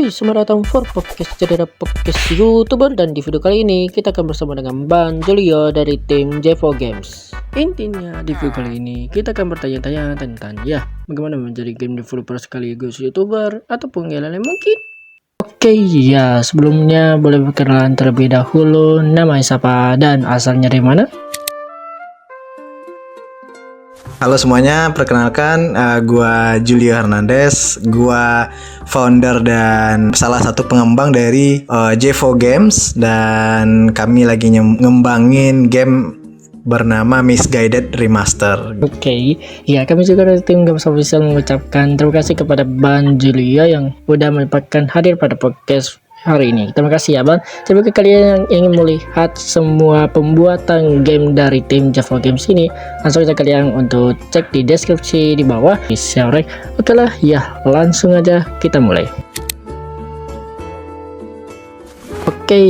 Cuy, selamat datang for podcast Cedera Podcast YouTuber. Dan di video kali ini kita akan bersama dengan Bang Julio dari tim Jevo Games. Intinya di video kali ini kita akan bertanya-tanya tentang bagaimana menjadi game developer sekaligus YouTuber ataupun yang lain mungkin. Oke, sebelumnya boleh perkenalan terlebih dahulu, nama siapa dan asalnya dari mana? Halo semuanya, perkenalkan gua Julio Hernandez, gua founder dan salah satu pengembang dari Jevo Games, dan kami lagi ngembangin game bernama Misguided Remaster. Oke, kami juga dari tim Games Official mengucapkan terima kasih kepada Bang Julio yang udah menyempatkan hadir pada podcast hari ini. Terima kasih ya Bang. Bagi kalian yang ingin melihat semua pembuatan game dari tim Jevo Games ini, langsung saja kalian untuk cek di deskripsi di bawah di share. Oke lah, langsung aja kita mulai. Oke,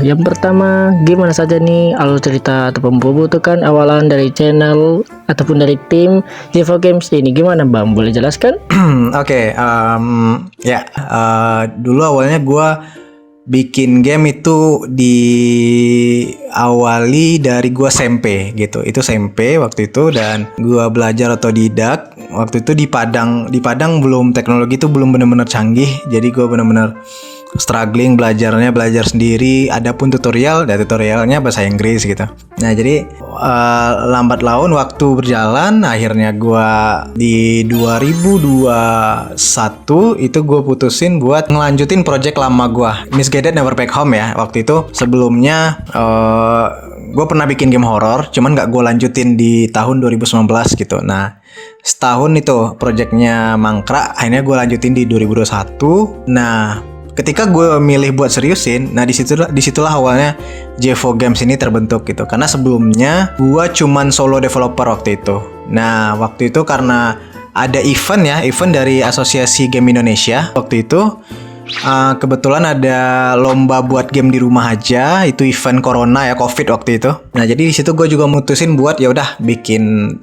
yang pertama, gimana saja nih alur cerita atau pembutuhan awalan dari channel ataupun dari tim Jevo Games ini? Gimana Bang? Boleh jelaskan? Oke, dulu awalnya gue bikin game itu diawali dari gue SMP gitu. Itu SMP waktu itu, dan gue belajar otodidak. Waktu itu di Padang belum, teknologi itu belum benar-benar canggih. Jadi gue benar-benar struggling belajar sendiri. Adapun tutorialnya bahasa Inggris gitu. Nah, jadi lambat laun waktu berjalan, akhirnya gua di 2021 itu gue putusin buat ngelanjutin project lama gua, Misguided Never Back Home ya. Waktu itu sebelumnya gue pernah bikin game horror, cuman nggak gue lanjutin di tahun 2019 gitu. Nah, setahun itu projectnya mangkrak, akhirnya gue lanjutin di 2021. Nah, ketika gue milih buat seriusin, nah disitulah awalnya Jevo Games ini terbentuk gitu. Karena sebelumnya gue cuman solo developer waktu itu. Nah, waktu itu karena ada event dari Asosiasi Game Indonesia waktu itu. Kebetulan ada lomba buat game di rumah aja, itu event corona ya, covid waktu itu. Nah, jadi di situ gue juga mutusin buat ya udah bikin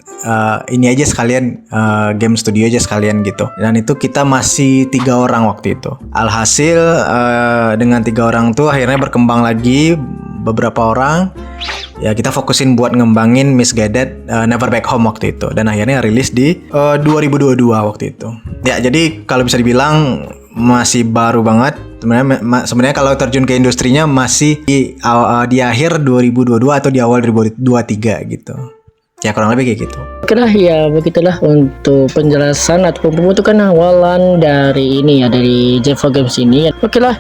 ini aja sekalian, game studio aja sekalian gitu. Dan itu kita masih 3 orang waktu itu. Alhasil dengan 3 orang tuh akhirnya berkembang lagi beberapa orang. Ya, kita fokusin buat ngembangin Misguided Never Back Home waktu itu, dan akhirnya rilis di 2022 waktu itu. Ya, jadi kalau bisa dibilang masih baru banget. Sebenarnya kalau terjun ke industrinya masih di akhir 2022 atau di awal 2023 gitu. Ya, kurang lebih kayak gitu. Oke lah, begitulah untuk penjelasan atau pembentukan awalan dari ini dari Jevo Games ini. Oke lah,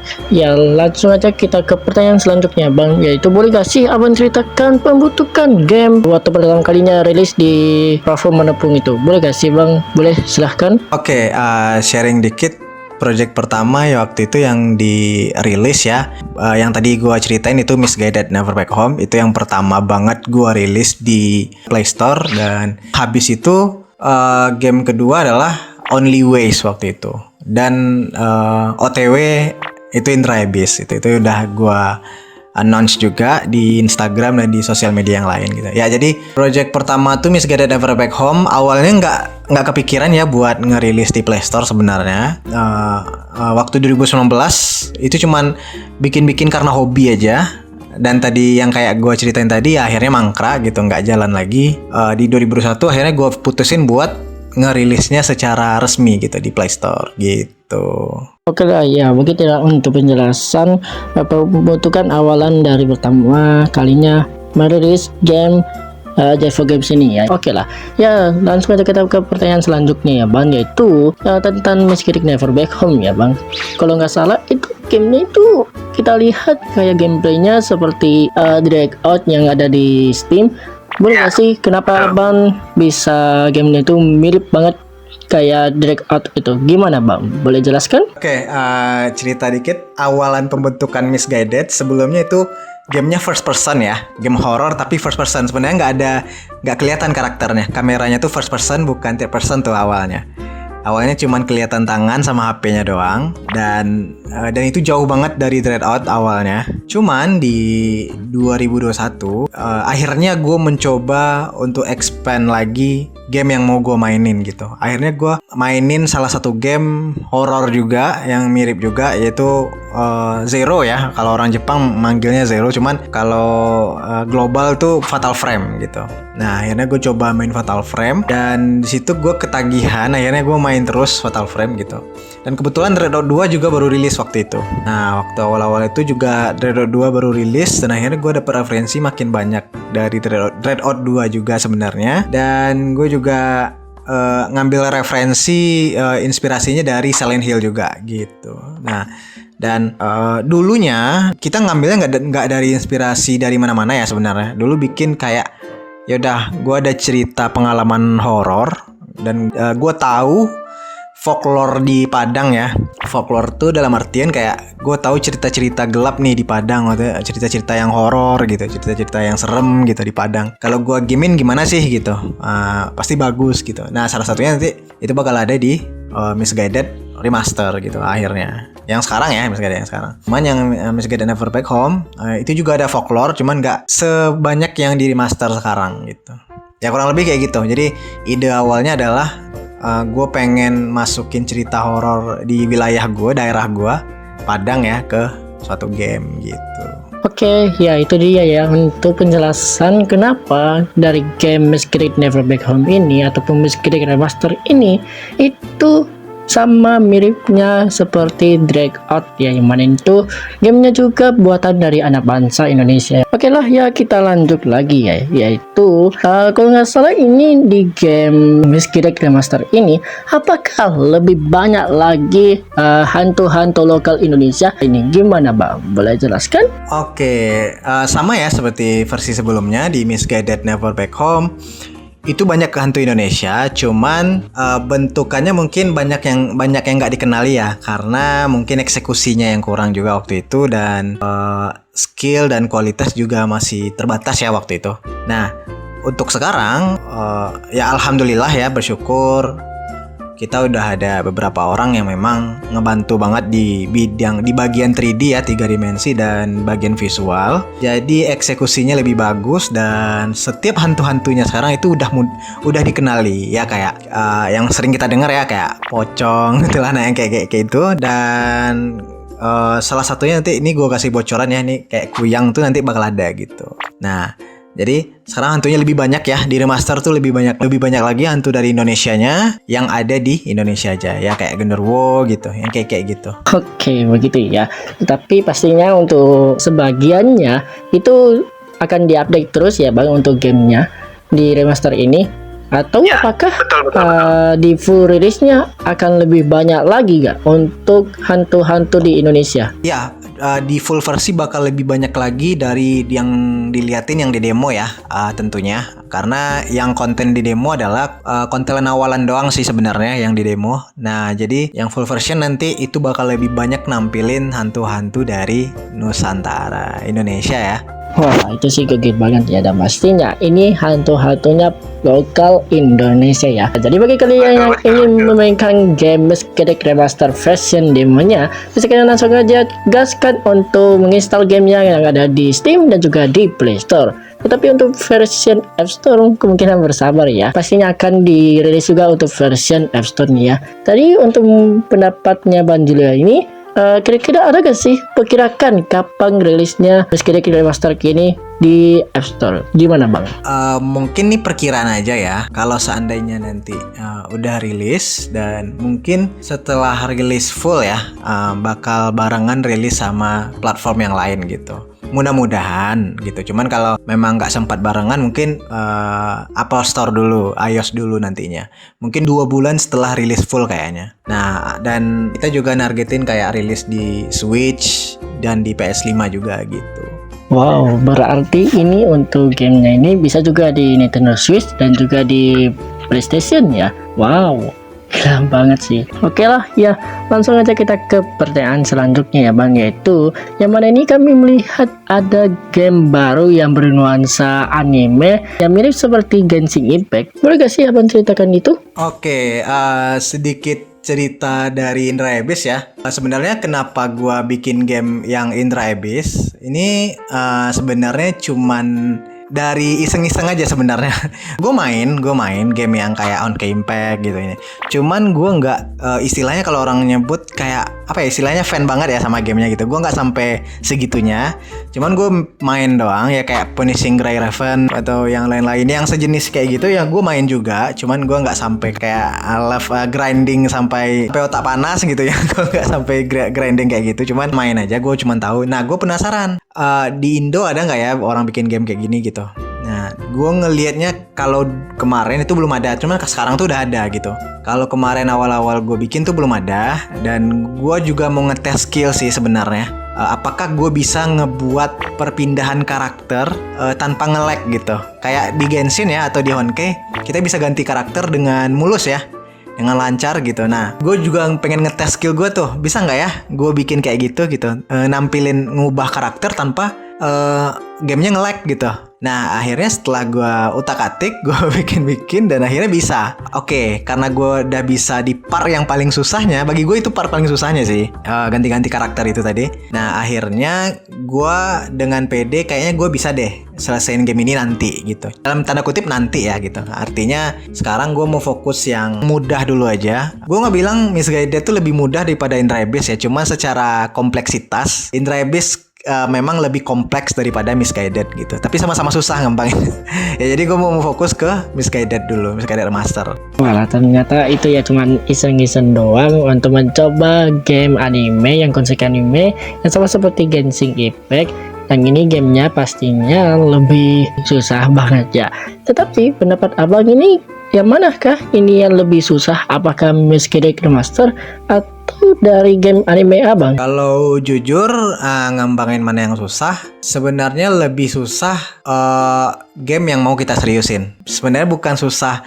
langsung aja kita ke pertanyaan selanjutnya Bang, yaitu boleh gak sih Abang ceritakan pembentukan game waktu pertama kalinya rilis di platform manapun itu? Boleh gak sih Bang? Boleh, silahkan. Oke, sharing dikit. Project pertama ya waktu itu yang dirilis ya, yang tadi gue ceritain itu Misguided Never Back Home. Itu yang pertama banget gue rilis di Play Store. Dan habis itu game kedua adalah Only Ways waktu itu. Dan OTW itu Intra Abyss. Itu udah gue announce juga di Instagram dan di sosial media yang lain gitu. Ya, jadi project pertama tuh Misguided Never Back Home awalnya nggak kepikiran ya buat ngerilis di Play Store sebenarnya. Waktu 2019 itu cuman bikin karena hobi aja. Dan tadi yang kayak gue ceritain tadi, akhirnya mangkrak gitu, nggak jalan lagi. Di 2021 akhirnya gue putusin buat ngerilisnya secara resmi gitu di Play Store gitu. Oke lah, begitulah untuk penjelasan pembentukan awalan dari pertama kalinya merilis game Jevo Games ini ya. Oke lah, langsung aja kita ke pertanyaan selanjutnya ya Bang, yaitu tentang Misguided Never Back Home ya Bang. Kalau nggak salah itu gamenya itu kita lihat kayak gameplaynya seperti drag out yang ada di Steam. Boleh nggak sih kenapa Bang bisa gamenya itu mirip banget kayak drag out itu? Gimana Bang? Boleh jelaskan? Oke, cerita dikit awalan pembentukan Misguided. Sebelumnya itu gamenya first person ya, game horror tapi first person. Sebenarnya nggak kelihatan karakternya, kameranya tuh first person bukan third person tuh awalnya. Awalnya cuman kelihatan tangan sama HP-nya doang, dan itu jauh banget dari Dreadout awalnya. Cuman di 2021 akhirnya gue mencoba untuk expand lagi game yang mau gue mainin gitu. Akhirnya gue mainin salah satu game horror juga yang mirip juga, yaitu Zero ya. Kalau orang Jepang manggilnya Zero, cuman kalau global tuh Fatal Frame gitu. Nah, akhirnya gue coba main Fatal Frame, dan di situ gue ketagihan. Akhirnya gue main terus Fatal Frame gitu. Dan kebetulan Dreadout 2 juga baru rilis waktu itu. Nah, waktu awal-awal itu juga Dreadout 2 baru rilis, dan akhirnya gue dapet referensi makin banyak dari Dreadout 2 juga sebenarnya. Dan gue juga ngambil referensi inspirasinya dari Silent Hill juga gitu. Nah, dan dulunya kita ngambilnya nggak dari inspirasi dari mana-mana ya sebenarnya. Dulu bikin kayak, yaudah gue ada cerita pengalaman horor, dan gue tahu folklore di Padang ya. Folklore tuh dalam artian kayak gue tahu cerita-cerita gelap nih di Padang, atau cerita-cerita yang horor gitu, cerita-cerita yang serem gitu di Padang. Kalau gue gamein gimana sih gitu, pasti bagus gitu. Nah, salah satunya nanti itu bakal ada di Misguided Remaster gitu akhirnya. Yang sekarang ya, Misguided yang sekarang. Cuman yang Misguided Never Back Home itu juga ada folklore, cuman nggak sebanyak yang di remaster sekarang gitu. Ya kurang lebih kayak gitu. Jadi ide awalnya adalah gue pengen masukin cerita horor di wilayah gue, daerah gue, Padang ya, ke suatu game gitu. Oke, ya itu dia ya untuk penjelasan kenapa dari game Misguided Never Back Home ini ataupun Misguided Remaster ini itu sama miripnya seperti Dreadout ya, yang mana itu gamenya juga buatan dari anak bangsa Indonesia. Oke lah ya, kita lanjut lagi ya, yaitu kalau nggak salah ini di game Misguided Remaster ini apakah lebih banyak lagi hantu-hantu lokal Indonesia? Ini gimana Bang? Boleh jelaskan? Oke, sama ya seperti versi sebelumnya di Misguided Never Back Home. Itu banyak hantu Indonesia, cuman bentukannya mungkin banyak yang nggak dikenali ya, karena mungkin eksekusinya yang kurang juga waktu itu, dan skill dan kualitas juga masih terbatas ya waktu itu. Nah, untuk sekarang ya alhamdulillah ya, bersyukur kita udah ada beberapa orang yang memang ngebantu banget di bagian 3D ya, 3 dimensi dan bagian visual. Jadi eksekusinya lebih bagus, dan setiap hantu-hantunya sekarang itu udah dikenali ya, kayak yang sering kita dengar ya, kayak pocong gitu lah, nah yang kayak itu. Dan salah satunya nanti ini gue kasih bocoran ya, nih kayak kuyang tuh nanti bakal ada gitu. Nah, jadi sekarang hantunya lebih banyak ya, di remaster tuh lebih banyak lagi hantu dari Indonesianya yang ada di Indonesia aja ya, kayak genderuwo gitu, yang kayak gitu. Oke, begitu ya. Tapi pastinya untuk sebagiannya itu akan diupdate terus ya Bang untuk gamenya di remaster ini. Atau ya, apakah betul. Di full rilisnya akan lebih banyak lagi gak untuk hantu-hantu di Indonesia? Ya, di full versi bakal lebih banyak lagi dari yang diliatin yang di demo ya, tentunya. Karena yang konten di demo adalah konten awalan doang sih sebenarnya yang di demo. Nah, jadi yang full version nanti itu bakal lebih banyak nampilin hantu-hantu dari Nusantara, Indonesia ya. Wah, itu sih gede banget ya, dan pastinya ini hantu-hantunya lokal Indonesia ya. Jadi bagi kalian yang ingin memainkan game Misguided Remaster version demonya, bisa kalian langsung aja gaskan untuk menginstal gamenya yang ada di Steam dan juga di Play Store. Tetapi untuk version App Store kemungkinan bersabar ya, pastinya akan dirilis juga untuk version App Store nih ya. Tadi untuk pendapatnya Bang Julia ini, kira-kira ada gak sih perkirakan kapan rilisnya Misguided Remaster ini di App Store? Gimana Bang? Mungkin nih perkiraan aja ya. Kalau seandainya nanti udah rilis, dan mungkin setelah rilis full ya, bakal barengan rilis sama platform yang lain gitu. Mudah-mudahan gitu. Cuman kalau memang nggak sempat barengan, mungkin Apple Store dulu, iOS dulu nantinya. Mungkin 2 bulan setelah rilis full kayaknya. Nah, dan kita juga nargetin kayak rilis di Switch dan di PS5 juga gitu. Wow, berarti ini untuk gamenya ini bisa juga di Nintendo Switch dan juga di PlayStation ya. Wow. Gila banget sih. Oke lah, ya langsung aja kita ke pertanyaan selanjutnya ya Bang, yaitu yang mana ini kami melihat ada game baru yang bernuansa anime yang mirip seperti Genshin Impact. Boleh gak sih Abang ceritakan itu? Oke, sedikit cerita dari Indra Abyss ya. Sebenarnya kenapa gua bikin game yang Indra Abyss ini sebenarnya cuman dari iseng-iseng aja sebenarnya. gue main game yang kayak On Impact gitu ini. Cuman gue nggak istilahnya kalau orang nyebut kayak apa ya, istilahnya fan banget ya sama gamenya gitu. Gue nggak sampai segitunya. Cuman gue main doang ya, kayak Punishing Gray Raven atau yang lain-lain yang sejenis kayak gitu ya gue main juga. Cuman gue nggak sampai kayak grinding sampai otak panas gitu ya. Gue nggak sampai grinding kayak gitu. Cuman main aja, gue cuman tahu. Nah gue penasaran di Indo ada nggak ya orang bikin game kayak gini gitu. Nah, gue ngelihatnya kalau kemarin itu belum ada, cuman sekarang tuh udah ada gitu. Kalau kemarin awal-awal gue bikin tuh belum ada, dan gue juga mau ngetes skill sih sebenarnya. Apakah gue bisa ngebuat perpindahan karakter tanpa nge-lag gitu. Kayak di Genshin ya atau di Honkai, kita bisa ganti karakter dengan mulus ya, dengan lancar gitu. Nah, gue juga pengen ngetes skill gue tuh, bisa nggak ya gue bikin kayak gitu nampilin ngubah karakter tanpa gamenya nge-lag gitu. Nah, akhirnya setelah gue utak-atik, gue bikin dan akhirnya bisa. Oke, karena gue udah bisa di part yang paling susahnya, bagi gue itu part paling susahnya sih, ganti-ganti karakter itu tadi. Nah, akhirnya gue dengan PD kayaknya gue bisa deh selesaiin game ini nanti gitu. Dalam tanda kutip nanti ya gitu. Artinya sekarang gue mau fokus yang mudah dulu aja. Gue nggak bilang Misguided tuh lebih mudah daripada Indra Abyss ya, cuma secara kompleksitas Indra Abyss memang lebih kompleks daripada Misguided gitu. Tapi sama-sama susah ngembangin. Ya jadi gue mau fokus ke Misguided dulu, Misguided Remaster. Walah, ternyata itu ya cuman iseng-iseng doang untuk mencoba game anime yang konsep anime yang sama seperti Genshin Impact. Dan ini gamenya pastinya lebih susah banget ya. Tetapi pendapat abang ini yang manakah ini yang lebih susah? Apakah Misguided Remaster atau dari game anime abang? Kalau jujur ngembangin mana yang susah, sebenarnya lebih susah game yang mau kita seriusin. Sebenarnya bukan susah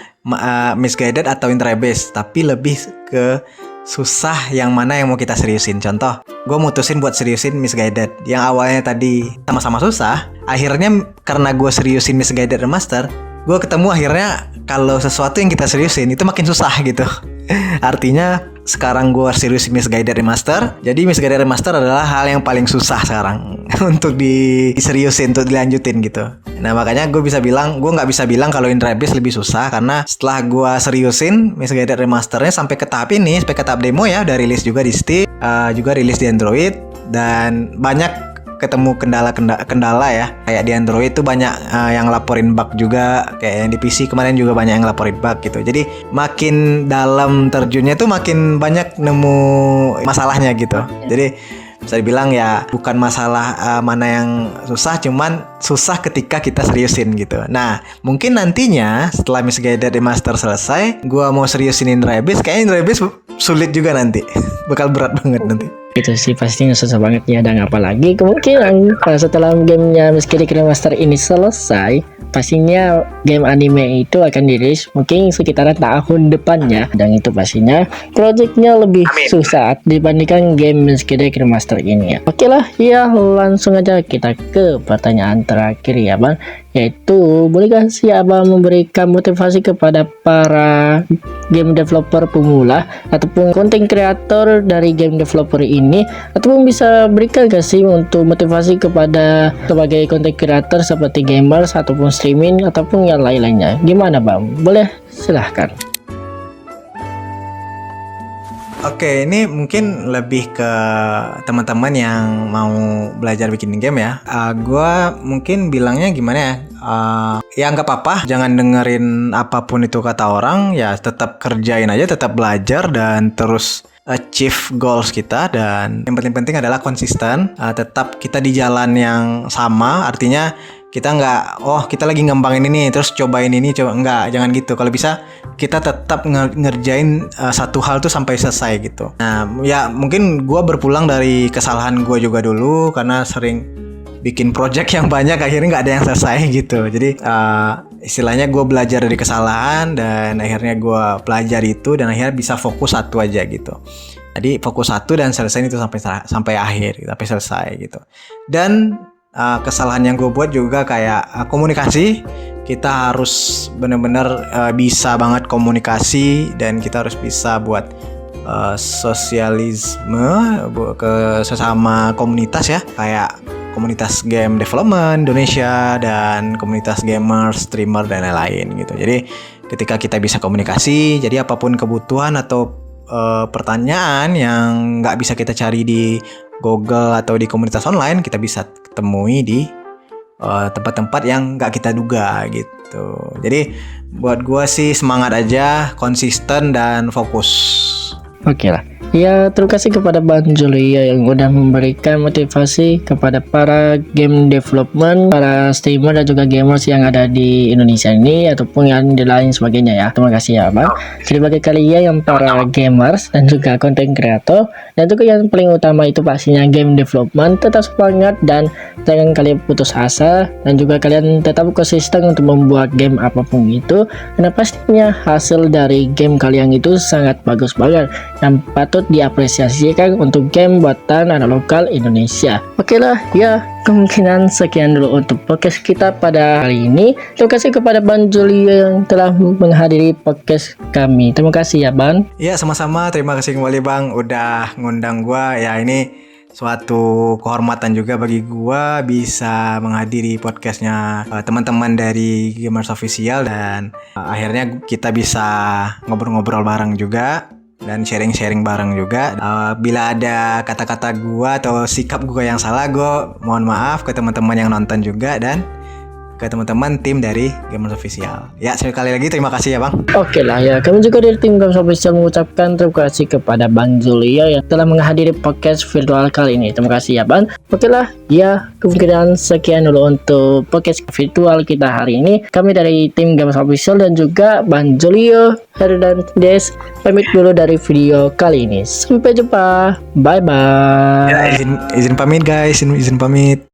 Misguided atau Indra Abyss, tapi lebih ke susah yang mana yang mau kita seriusin. Contoh, gue mutusin buat seriusin Misguided yang awalnya tadi sama-sama susah. Akhirnya karena gue seriusin Misguided Remaster, gue ketemu akhirnya kalau sesuatu yang kita seriusin itu makin susah gitu. Artinya sekarang gue serius Misguided Remaster. Jadi Misguided Remaster adalah hal yang paling susah sekarang untuk diseriusin, untuk dilanjutin gitu. Nah makanya gue nggak bisa bilang kalau Indra Abyss lebih susah, karena setelah gue seriusin Misguided Remasternya sampai ke tahap ini, sampai ke tahap demo ya, udah rilis juga di Steam, juga rilis di Android, dan banyak ketemu kendala ya. Kayak di Android tuh banyak yang laporin bug juga, kayak yang di PC kemarin juga banyak yang laporin bug gitu. Jadi makin dalam terjunnya tuh makin banyak nemu masalahnya gitu. Jadi bisa dibilang ya bukan masalah mana yang susah, cuman susah ketika kita seriusin gitu. Nah mungkin nantinya setelah Misguided Remaster selesai, gua mau seriusin Indra Abyss, kayaknya Indra Abyss sulit juga nanti. Bakal berat banget nanti. Itu sih pastinya susah banget ya. Dan apalagi kemungkinan setelah gamenya Misguided Remaster ini selesai, pastinya game anime itu akan dirilis mungkin sekitaran tahun depannya, dan itu pastinya projectnya lebih susah dibandingkan game Misguided Remaster ini ya. Oke lah ya, langsung aja kita ke pertanyaan terakhir ya bang, yaitu boleh gak sih abang memberikan motivasi kepada para game developer pemula ataupun konten kreator dari game developer ini, ataupun bisa berikan gak sih untuk motivasi kepada sebagai konten kreator seperti gamers ataupun streaming ataupun yang lain-lainnya. Gimana bang? Boleh silahkan. Oke, ini mungkin lebih ke teman-teman yang mau belajar bikin game ya. Gua mungkin bilangnya gimana ya? Ya nggak apa-apa, jangan dengerin apapun itu kata orang. Ya tetap kerjain aja, tetap belajar dan terus achieve goals kita. Dan yang paling penting adalah konsisten. Tetap kita di jalan yang sama. Artinya kita nggak, kita lagi ngembangin ini terus cobain ini, nggak, jangan gitu. Kalau bisa kita tetap ngerjain satu hal tuh sampai selesai gitu. Nah ya mungkin gue berpulang dari kesalahan gue juga dulu, karena sering bikin project yang banyak akhirnya nggak ada yang selesai gitu. Jadi istilahnya gue belajar dari kesalahan dan akhirnya gue pelajari itu dan akhirnya bisa fokus satu aja gitu. Jadi fokus satu dan selesai itu sampai akhir, sampai selesai gitu. Dan kesalahan yang gue buat juga kayak komunikasi. Kita harus benar-benar bisa banget komunikasi dan kita harus bisa buat sosialisme ke sesama komunitas ya, kayak komunitas game development Indonesia dan komunitas gamer, streamer dan lain-lain gitu. Jadi ketika kita bisa komunikasi, jadi apapun kebutuhan atau pertanyaan yang nggak bisa kita cari di Google atau di komunitas online, kita bisa temui di tempat-tempat yang nggak kita duga gitu. Jadi buat gua sih semangat aja, konsisten dan fokus. Oke lah. Ya, terima kasih kepada Bang Julio yang udah memberikan motivasi kepada para game development, para streamer dan juga gamers yang ada di Indonesia ini ataupun yang di lain sebagainya ya. Terima kasih ya Bang. Jadi bagi kalian yang para gamers dan juga content creator dan juga yang paling utama itu pastinya game development, tetap semangat dan jangan kalian putus asa dan juga kalian tetap konsisten untuk membuat game apapun itu, karena pastinya hasil dari game kalian itu sangat bagus banget dan patut diapresiasikan untuk game buatan anak lokal Indonesia. Oke lah ya, kemungkinan sekian dulu untuk podcast kita pada hari ini. Terima kasih kepada Bang Julio yang telah menghadiri podcast kami. Terima kasih ya Bang. Ya sama-sama, terima kasih kembali Bang udah ngundang gua. Ya ini suatu kehormatan juga bagi gua bisa menghadiri podcastnya teman-teman dari Gamers Official dan akhirnya kita bisa ngobrol-ngobrol bareng juga dan sharing-sharing bareng juga. Bila ada kata-kata gua atau sikap gua yang salah, gua mohon maaf ke teman-teman yang nonton juga dan ke teman-teman tim dari Gamers Official. Ya, sekali lagi terima kasih ya Bang. Oke lah ya, kami juga dari tim Gamers Official mengucapkan terima kasih kepada Bang Julio yang telah menghadiri podcast virtual kali ini. Terima kasih ya Bang. Oke lah ya, kemungkinan sekian dulu untuk podcast virtual kita hari ini. Kami dari tim Gamers Official dan juga Bang Julio, Heru dan Des pamit dulu dari video kali ini. Sampai jumpa. Bye bye. Ya, izin pamit guys, izin pamit.